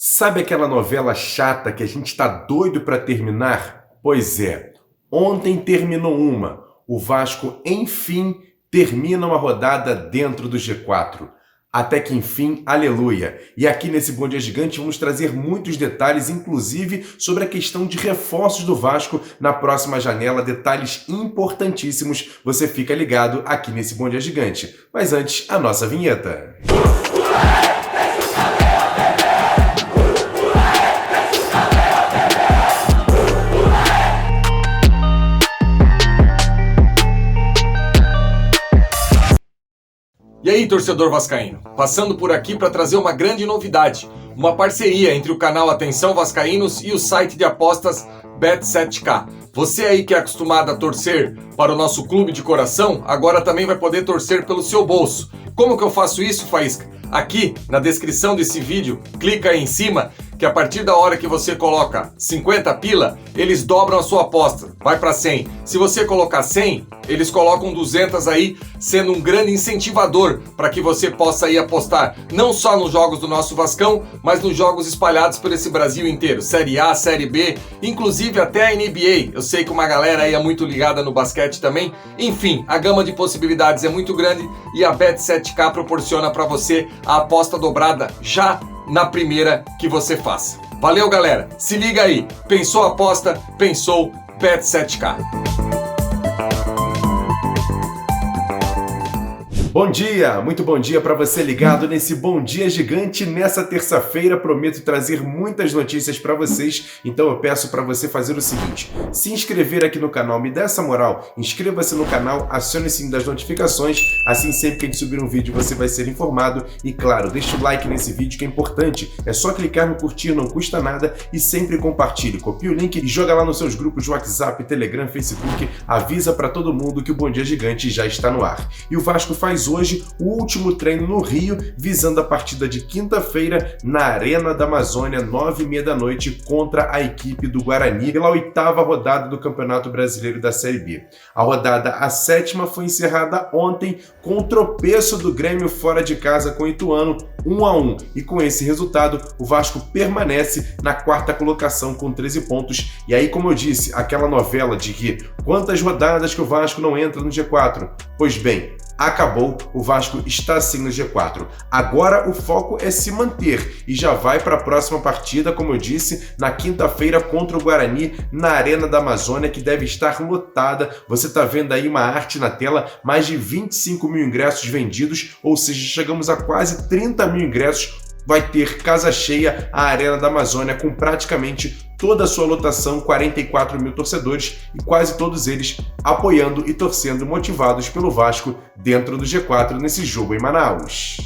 Sabe aquela novela chata que a gente tá doido para terminar? Pois é, ontem terminou uma. O Vasco, enfim, termina uma rodada dentro do G4. Até que enfim, aleluia! E aqui nesse Bom Dia Gigante vamos trazer muitos detalhes, inclusive sobre a questão de reforços do Vasco na próxima janela, detalhes importantíssimos. Você fica ligado aqui nesse Bom Dia Gigante. Mas antes, a nossa vinheta. E aí, torcedor vascaíno, passando por aqui para trazer uma grande novidade, uma parceria entre o canal Atenção Vascaínos e o site de apostas Bet7k. Você aí que é acostumado a torcer para o nosso clube de coração, agora também vai poder torcer pelo seu bolso. Como que eu faço isso, Faísca? Aqui na descrição desse vídeo, clica aí em cima que a partir da hora que você coloca 50 pila, eles dobram a sua aposta, vai para 100. Se você colocar 100, eles colocam 200 aí, sendo um grande incentivador para que você possa ir apostar não só nos jogos do nosso Vascão, mas nos jogos espalhados por esse Brasil inteiro, Série A, Série B, inclusive até a NBA. Eu sei que uma galera aí é muito ligada no basquete também. Enfim, a gama de possibilidades é muito grande e a Bet7k proporciona para você a aposta dobrada já na primeira que você faça. Valeu, galera! Se liga aí! Pensou aposta? Pensou Bet7k. Bom dia, muito bom dia para você ligado nesse Bom Dia Gigante. Nessa terça-feira prometo trazer muitas notícias para vocês, então eu peço para você fazer o seguinte: se inscrever aqui no canal, me dá essa moral, inscreva-se no canal, acione o sininho das notificações, assim sempre que a gente subir um vídeo você vai ser informado e claro, deixa o like nesse vídeo que é importante, é só clicar no curtir, não custa nada e sempre compartilhe, copia o link e joga lá nos seus grupos de WhatsApp, Telegram, Facebook, avisa para todo mundo que o Bom Dia Gigante já está no ar. E o Vasco faz hoje o último treino no Rio, visando a partida de quinta-feira na Arena da Amazônia, 9h30 da noite, contra a equipe do Guarani, pela 8ª rodada do Campeonato Brasileiro da Série B. A rodada, a 7ª, foi encerrada ontem com o tropeço do Grêmio fora de casa com o Ituano, 1-1. E com esse resultado, o Vasco permanece na 4ª colocação com 13 pontos. E aí, como eu disse, aquela novela de que quantas rodadas que o Vasco não entra no G4? Pois bem, acabou, o Vasco está sim no G4. Agora o foco é se manter e já vai para a próxima partida, como eu disse, na quinta-feira contra o Guarani, na Arena da Amazônia, que deve estar lotada. Você está vendo aí uma arte na tela, mais de 25 mil ingressos vendidos, ou seja, chegamos a quase 30 mil ingressos. Vai ter casa cheia a Arena da Amazônia com praticamente toda a sua lotação, 44 mil torcedores e quase todos eles apoiando e torcendo, motivados pelo Vasco dentro do G4 nesse jogo em Manaus.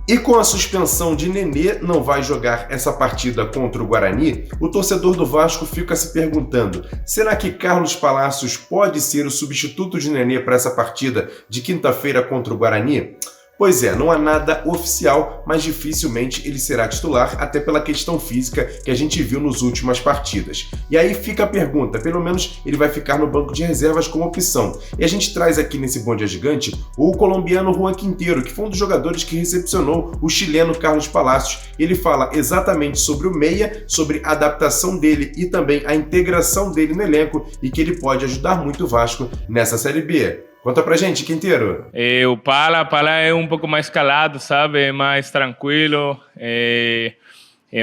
E com a suspensão de Nenê, não vai jogar essa partida contra o Guarani, o torcedor do Vasco fica se perguntando: será que Carlos Palacios pode ser o substituto de Nenê para essa partida de quinta-feira contra o Guarani? Pois é, não há nada oficial, mas dificilmente ele será titular, até pela questão física que a gente viu nas últimas partidas. E aí fica a pergunta, pelo menos ele vai ficar no banco de reservas como opção. E a gente traz aqui nesse Bom Dia Gigante o colombiano Juan Quintero, que foi um dos jogadores que recepcionou o chileno Carlos Palacios. Ele fala exatamente sobre o meia, sobre a adaptação dele e também a integração dele no elenco e que ele pode ajudar muito o Vasco nessa Série B. Conta pra gente, Quinteiro. O Pala é um pouco mais calado, sabe? É mais tranquilo, é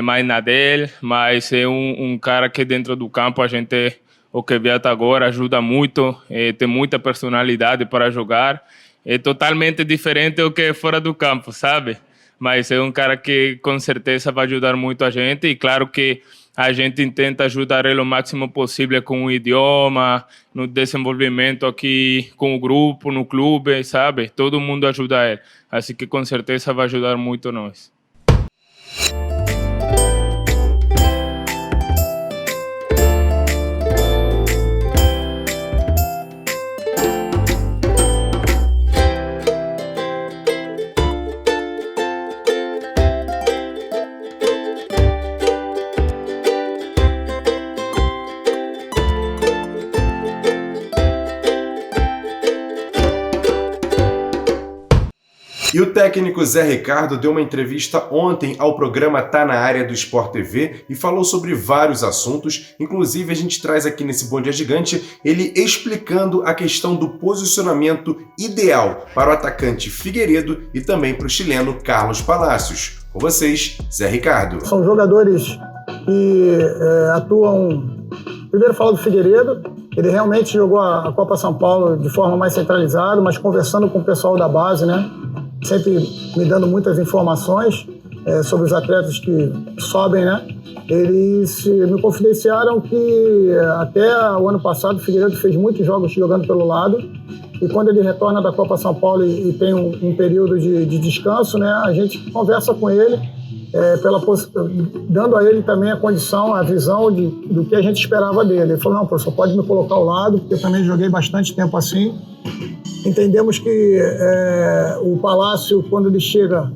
mais na dele, mas é um cara que dentro do campo a gente, o que vê até agora, ajuda muito, tem muita personalidade para jogar. É totalmente diferente do que fora do campo, sabe? Mas é um cara que com certeza vai ajudar muito a gente e claro que a gente tenta ajudar ele o máximo possível com o idioma, no desenvolvimento aqui com o grupo, no clube, sabe? Todo mundo ajuda ele. Assim que com certeza vai ajudar muito nós. E o o técnico Zé Ricardo deu uma entrevista ontem ao programa Tá na Área do Sport TV e falou sobre vários assuntos, inclusive a gente traz aqui nesse Bom Dia Gigante ele explicando a questão do posicionamento ideal para o atacante Figueiredo e também para o chileno Carlos Palacios. Com vocês, Zé Ricardo. São jogadores que atuam... Primeiro falo do Figueiredo, ele realmente jogou a Copa São Paulo de forma mais centralizada, mas conversando com o pessoal da base, né? Sempre me dando muitas informações sobre os atletas que sobem, né? Eles me confidenciaram que até o ano passado o Figueiredo fez muitos jogos jogando pelo lado, e quando ele retorna da Copa São Paulo e tem um período de descanso, né? A gente conversa com ele, dando a ele também a condição, a visão do que a gente esperava dele. Ele falou, não, professor, pode me colocar ao lado, porque eu também joguei bastante tempo assim. Entendemos que o Palácio, quando ele chega,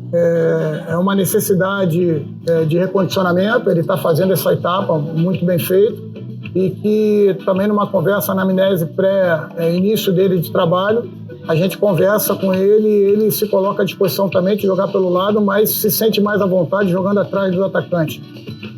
é uma necessidade de recondicionamento, ele está fazendo essa etapa muito bem feito, e que também numa conversa, na anamnese pré-início dele de trabalho, a gente conversa com ele e ele se coloca à disposição também de jogar pelo lado, mas se sente mais à vontade jogando atrás do atacante.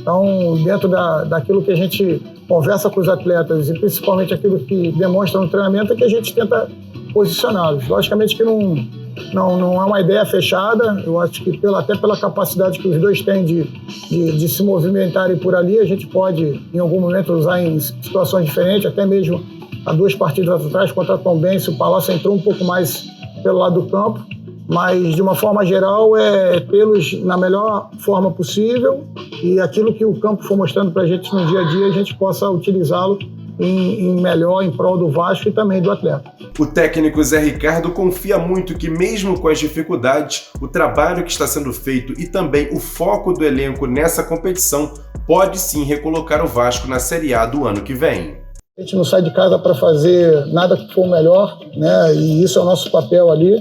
Então, dentro daquilo que a gente conversa com os atletas e principalmente aquilo que demonstra no treinamento, é que a gente tenta posicioná-los. Logicamente que não é uma ideia fechada, eu acho que até pela capacidade que os dois têm de se movimentarem por ali, a gente pode, em algum momento, usar em situações diferentes, até mesmo há 2 partidas atrás contra a Tombense, o Palácio entrou um pouco mais pelo lado do campo, mas de uma forma geral é tê-los na melhor forma possível e aquilo que o campo for mostrando para a gente no dia a dia, a gente possa utilizá-lo em melhor, em prol do Vasco e também do atleta. O técnico Zé Ricardo confia muito que, mesmo com as dificuldades, o trabalho que está sendo feito e também o foco do elenco nessa competição pode sim recolocar o Vasco na Série A do ano que vem. A gente não sai de casa para fazer nada que for melhor, né? E isso é o nosso papel ali.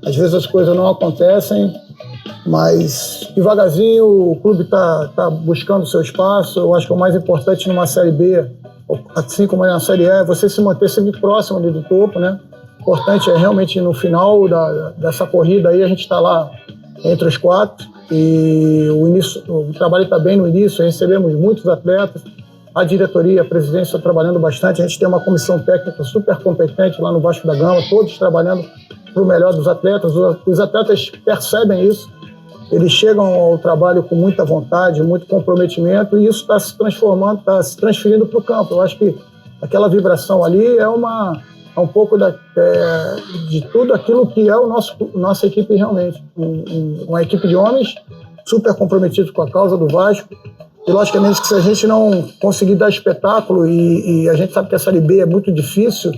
Às vezes as coisas não acontecem, mas devagarzinho o clube está buscando o seu espaço. Eu acho que o mais importante numa Série B, assim como na Série A, é você se manter sempre próximo ali do topo, né? O importante é realmente no final dessa corrida aí a gente está lá entre os 4 e o trabalho está bem no início, recebemos muitos atletas. A diretoria, a presidência está trabalhando bastante. A gente tem uma comissão técnica super competente lá no Vasco da Gama, todos trabalhando para o melhor dos atletas. Os atletas percebem isso, eles chegam ao trabalho com muita vontade, muito comprometimento, e isso está se transformando, está se transferindo para o campo. Eu acho que aquela vibração ali é um pouco de tudo aquilo que é nossa equipe realmente. Uma equipe de homens super comprometidos com a causa do Vasco. E, logicamente, que se a gente não conseguir dar espetáculo, e a gente sabe que a Série B é muito difícil,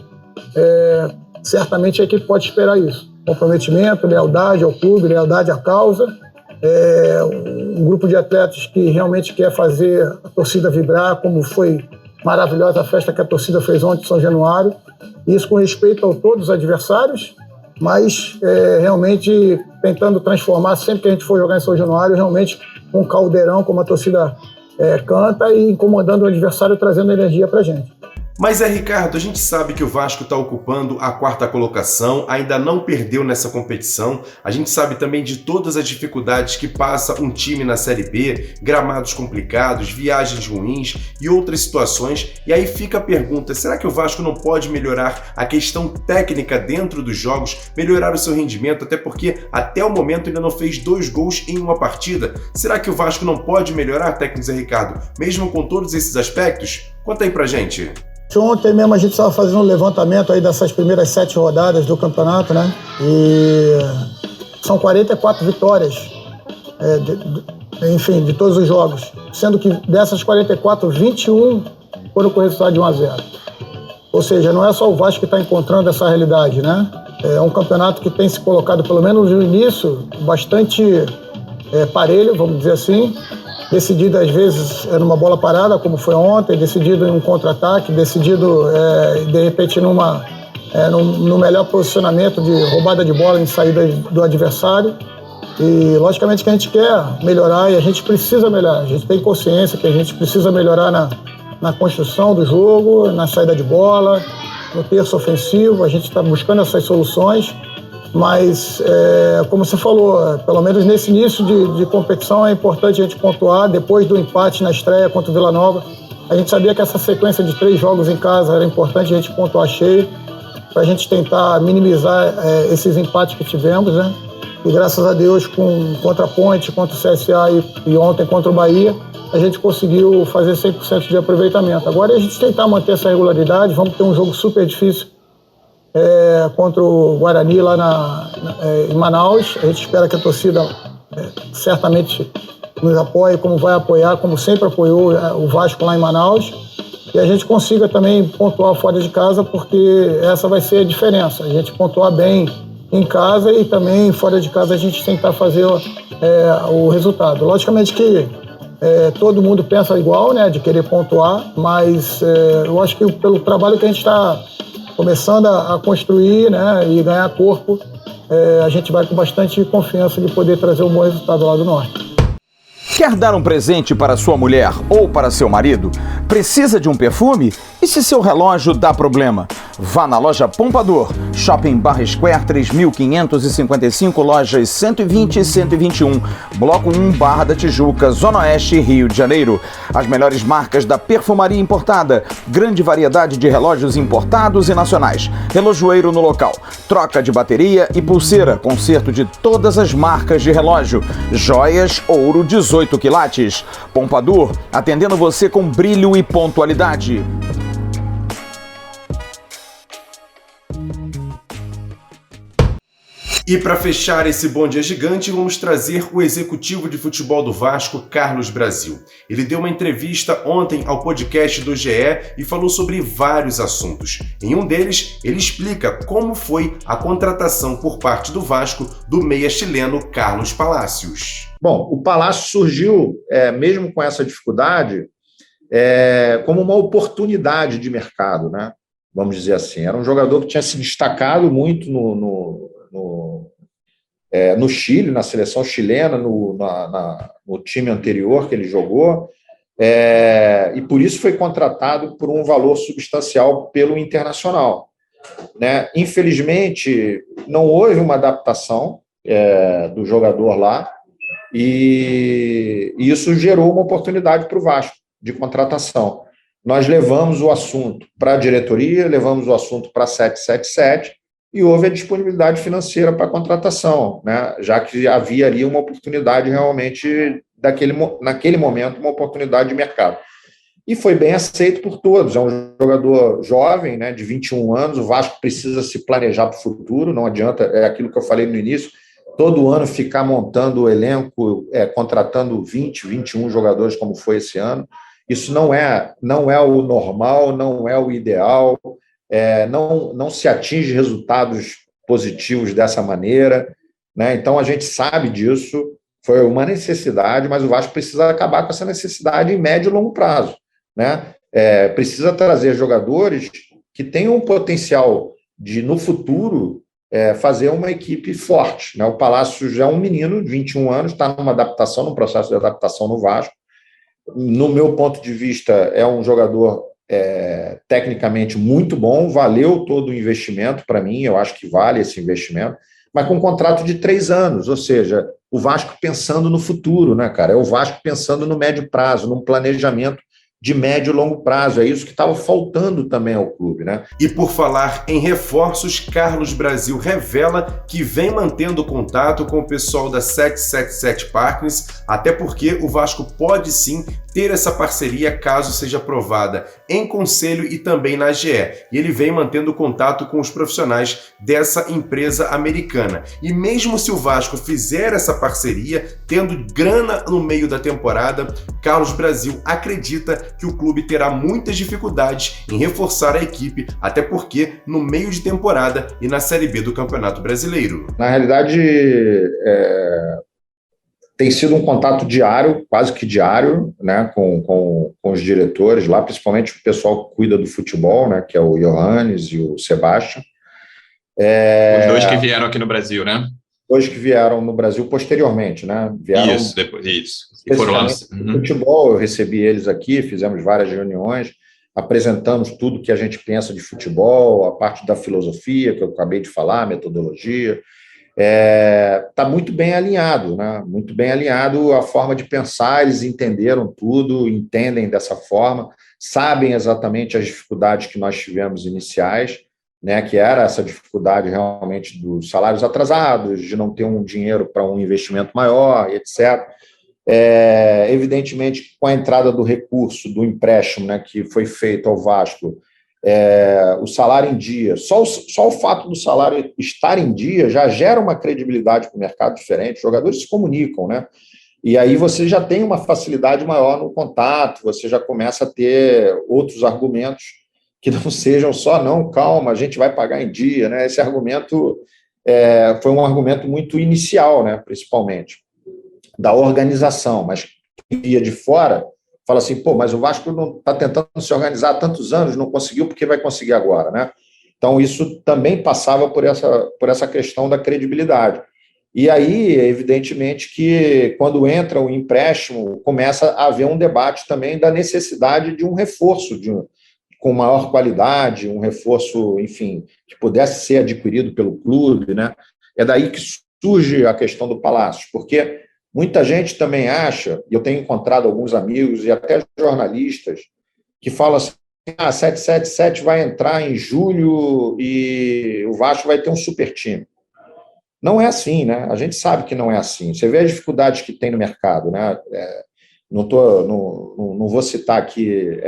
certamente a equipe pode esperar isso. Comprometimento, lealdade ao clube, lealdade à causa. Um grupo de atletas que realmente quer fazer a torcida vibrar, como foi maravilhosa a festa que a torcida fez ontem em São Januário. Isso com respeito a todos os adversários, mas realmente tentando transformar, sempre que a gente for jogar em São Januário, realmente um caldeirão, como a torcida canta, e incomodando o adversário, trazendo energia pra gente. Mas Ricardo, a gente sabe que o Vasco está ocupando a 4ª colocação, ainda não perdeu nessa competição. A gente sabe também de todas as dificuldades que passa um time na Série B, gramados complicados, viagens ruins e outras situações. E aí fica a pergunta, será que o Vasco não pode melhorar a questão técnica dentro dos jogos, melhorar o seu rendimento, até porque até o momento ainda não fez 2 gols em uma partida? Será que o Vasco não pode melhorar, técnico Zé Ricardo, mesmo com todos esses aspectos? Conta aí pra gente. Ontem mesmo a gente estava fazendo um levantamento aí dessas primeiras 7 rodadas do campeonato, né? E são 44 vitórias, de todos os jogos. Sendo que dessas 44, 21 foram com resultado de 1-0. Ou seja, não é só o Vasco que está encontrando essa realidade, né? É um campeonato que tem se colocado, pelo menos no início, bastante parelho, vamos dizer assim. Decidido às vezes numa bola parada, como foi ontem, decidido em um contra-ataque, decidido de repente no melhor posicionamento de roubada de bola em saída do adversário. E logicamente que a gente quer melhorar e a gente precisa melhorar. A gente tem consciência que a gente precisa melhorar na construção do jogo, na saída de bola, no terço ofensivo. A gente está buscando essas soluções Mas, como você falou, pelo menos nesse início de competição é importante a gente pontuar. Depois do empate na estreia contra o Vila Nova, a gente sabia que essa sequência de 3 jogos em casa era importante a gente pontuar cheio, para a gente tentar minimizar esses empates que tivemos, né? E graças a Deus, contra a Ponte, contra o CSA e ontem contra o Bahia, a gente conseguiu fazer 100% de aproveitamento. Agora é a gente tentar manter essa regularidade. Vamos ter um jogo super difícil contra o Guarani lá em Manaus. A gente espera que a torcida certamente nos apoie, como vai apoiar, como sempre apoiou o Vasco lá em Manaus. E a gente consiga também pontuar fora de casa, porque essa vai ser a diferença. A gente pontuar bem em casa e também fora de casa a gente tentar fazer o resultado. Logicamente que todo mundo pensa igual, né, de querer pontuar, mas eu acho que pelo trabalho que a gente está começando a construir, né, e ganhar corpo, a gente vai com bastante confiança de poder trazer um bom resultado lá do Norte. Quer dar um presente para sua mulher ou para seu marido? Precisa de um perfume? E se seu relógio dá problema? Vá na loja Pompadour, Shopping Barra Square 3555, lojas 120 e 121, Bloco 1, Barra da Tijuca, Zona Oeste, Rio de Janeiro. As melhores marcas da perfumaria importada, grande variedade de relógios importados e nacionais, relojoeiro no local, troca de bateria e pulseira, conserto de todas as marcas de relógio, joias, ouro 18 quilates. Pompadour, atendendo você com brilho e pontualidade. E para fechar esse Bom Dia Gigante, vamos trazer o executivo de futebol do Vasco, Carlos Brasil. Ele deu uma entrevista ontem ao podcast do GE e falou sobre vários assuntos. Em um deles, ele explica como foi a contratação por parte do Vasco do meia chileno Carlos Palacios. Bom, o Palacios surgiu, mesmo com essa dificuldade, como uma oportunidade de mercado, né? Vamos dizer assim. Era um jogador que tinha se destacado muito no Chile, na seleção chilena, no time anterior que ele jogou, e por isso foi contratado por um valor substancial pelo Internacional, né? Infelizmente, não houve uma adaptação do jogador lá, e isso gerou uma oportunidade para o Vasco de contratação. Nós levamos o assunto para a diretoria, levamos o assunto para a 777, e houve a disponibilidade financeira para a contratação, né? Já que havia ali uma oportunidade realmente, naquele momento, uma oportunidade de mercado. E foi bem aceito por todos. É um jogador jovem, né, de 21 anos, o Vasco precisa se planejar para o futuro, não adianta, é aquilo que eu falei no início, todo ano ficar montando o elenco, contratando 20, 21 jogadores como foi esse ano. Isso não é o normal, não é o ideal. Não se atinge resultados positivos dessa maneira, né? Então a gente sabe disso, foi uma necessidade, mas o Vasco precisa acabar com essa necessidade em médio e longo prazo, né? Precisa trazer jogadores que tenham um potencial de, no futuro, fazer uma equipe forte, né? O Palacios já é um menino de 21 anos, está num processo de adaptação no Vasco. No meu ponto de vista, é um jogador tecnicamente muito bom, valeu todo o investimento para mim, eu acho que vale esse investimento, mas com um contrato de 3 anos, ou seja, o Vasco pensando no futuro, né, cara? É o Vasco pensando no médio prazo, num planejamento de médio e longo prazo. É isso que estava faltando também ao clube, né? E por falar em reforços, Carlos Brasil revela que vem mantendo contato com o pessoal da 777 Partners, até porque o Vasco pode sim ter essa parceria caso seja aprovada em conselho e também na AGE. E ele vem mantendo contato com os profissionais dessa empresa americana. E mesmo se o Vasco fizer essa parceria, tendo grana no meio da temporada, Carlos Brasil acredita que o clube terá muitas dificuldades em reforçar a equipe, até porque no meio de temporada e na Série B do Campeonato Brasileiro. Na realidade, tem sido um contato diário, quase que diário, né, com os diretores lá, principalmente o pessoal que cuida do futebol, né, que é o Johannes e o Sebastião. Os dois que vieram aqui no Brasil, né? Dois que vieram no Brasil posteriormente, né? Vieram isso, depois, isso. E foram lá. Futebol, eu recebi eles aqui, fizemos várias reuniões, apresentamos tudo que a gente pensa de futebol, a parte da filosofia, que eu acabei de falar, metodologia. está muito bem alinhado, né? Muito bem alinhado a forma de pensar, eles entenderam tudo, entendem dessa forma, sabem exatamente as dificuldades que nós tivemos iniciais, né? Que era essa dificuldade realmente dos salários atrasados, de não ter um dinheiro para um investimento maior, etc. Evidentemente, com a entrada do recurso, do empréstimo, né, que foi feito ao Vasco, o salário em dia, só o fato do salário estar em dia já gera uma credibilidade para o mercado diferente, os jogadores se comunicam, né? E aí você já tem uma facilidade maior no contato, você já começa a ter outros argumentos que não sejam só, não, calma, a gente vai pagar em dia, né? Esse argumento foi um argumento muito inicial, né, principalmente, da organização, mas quem via de fora fala assim, pô, mas o Vasco não está tentando se organizar há tantos anos, não conseguiu, porque vai conseguir agora, né? Então, isso também passava por essa questão da credibilidade. E aí, evidentemente, que quando entra o empréstimo, começa a haver um debate também da necessidade de um reforço com maior qualidade, um reforço, enfim, que pudesse ser adquirido pelo clube, né? É daí que surge a questão do Palácio, porque muita gente também acha, e eu tenho encontrado alguns amigos e até jornalistas, que falam assim, 777 vai entrar em julho e o Vasco vai ter um super time. Não é assim, né? A gente sabe que não é assim. Você vê as dificuldades que tem no mercado, né? Não vou citar aqui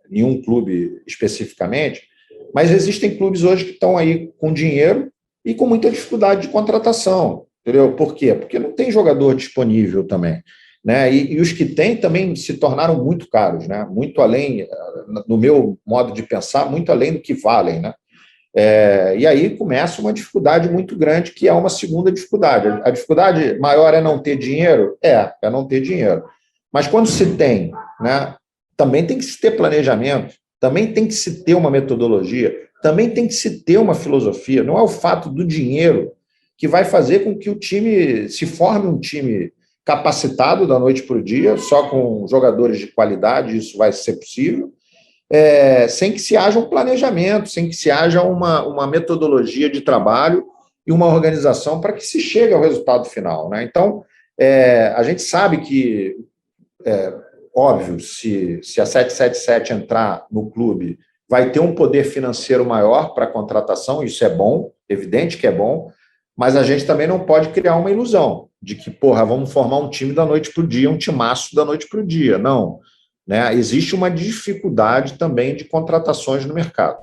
nenhum clube especificamente, mas existem clubes hoje que estão aí com dinheiro e com muita dificuldade de contratação. Entendeu? Por quê? Porque não tem jogador disponível também, né? E os que tem também se tornaram muito caros, né? Muito além, no meu modo de pensar, muito além do que valem, né? E aí começa uma dificuldade muito grande, que é uma segunda dificuldade. A dificuldade maior é não ter dinheiro? É não ter dinheiro. Mas quando se tem, né, também tem que se ter planejamento, também tem que se ter uma metodologia, também tem que se ter uma filosofia. Não é o fato do dinheiro que vai fazer com que o time se forme um time capacitado da noite para o dia, só com jogadores de qualidade, isso vai ser possível, sem que se haja um planejamento, sem que se haja uma metodologia de trabalho e uma organização para que se chegue ao resultado final, né? Então, a gente sabe que, óbvio, se a 777 entrar no clube, vai ter um poder financeiro maior para a contratação, isso é bom, evidente que é bom, mas a gente também não pode criar uma ilusão de que, vamos formar um time da noite para o dia, um timaço da noite para o dia. Não, né? Existe uma dificuldade também de contratações no mercado.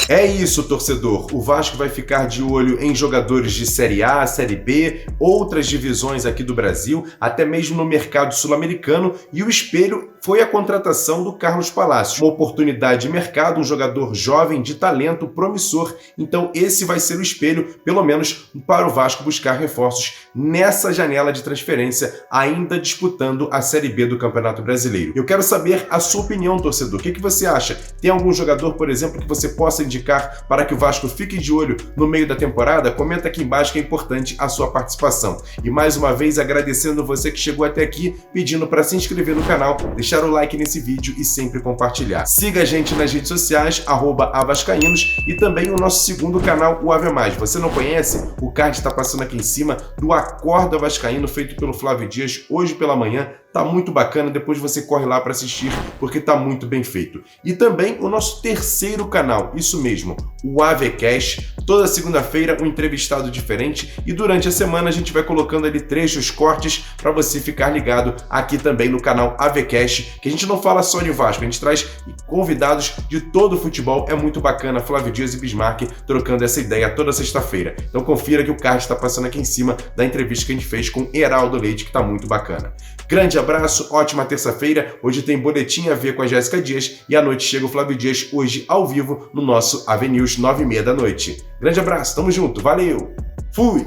É isso, torcedor. O Vasco vai ficar de olho em jogadores de Série A, Série B, outras divisões aqui do Brasil, até mesmo no mercado sul-americano, e o espelho foi a contratação do Carlos Palácio. Uma oportunidade de mercado, um jogador jovem, de talento, promissor. Então esse vai ser o espelho, pelo menos para o Vasco buscar reforços nessa janela de transferência, ainda disputando a Série B do Campeonato Brasileiro. Eu quero saber a sua opinião, torcedor. O que você acha? Tem algum jogador, por exemplo, que você possa indicar para que o Vasco fique de olho no meio da temporada? Comenta aqui embaixo que é importante a sua participação. E mais uma vez agradecendo você que chegou até aqui, pedindo para se inscrever no canal, deixar o like nesse vídeo e sempre compartilhar. Siga a gente nas redes sociais, @avascaínos, e também o nosso segundo canal, o Ave Mais. Você não conhece? O card está passando aqui em cima do Acordo Vascaíno, feito pelo Flávio Dias hoje pela manhã. Tá muito bacana, depois você corre lá para assistir, porque tá muito bem feito. E também o nosso terceiro canal, isso mesmo, o AVCast. Toda segunda-feira um entrevistado diferente, e durante a semana a gente vai colocando ali trechos, cortes, para você ficar ligado aqui também no canal AVCast, que a gente não fala só de Vasco, a gente traz convidados de todo o futebol. É muito bacana, Flávio Dias e Bismarck trocando essa ideia toda sexta-feira. Então confira que o card está passando aqui em cima da entrevista que a gente fez com Heraldo Leite, que tá muito bacana. Grande abraço, ótima terça-feira. Hoje tem boletim a ver com a Jéssica Dias, e à noite chega o Flávio Dias, hoje ao vivo no nosso AVNews 9h30 da noite. Grande abraço, tamo junto, valeu, fui!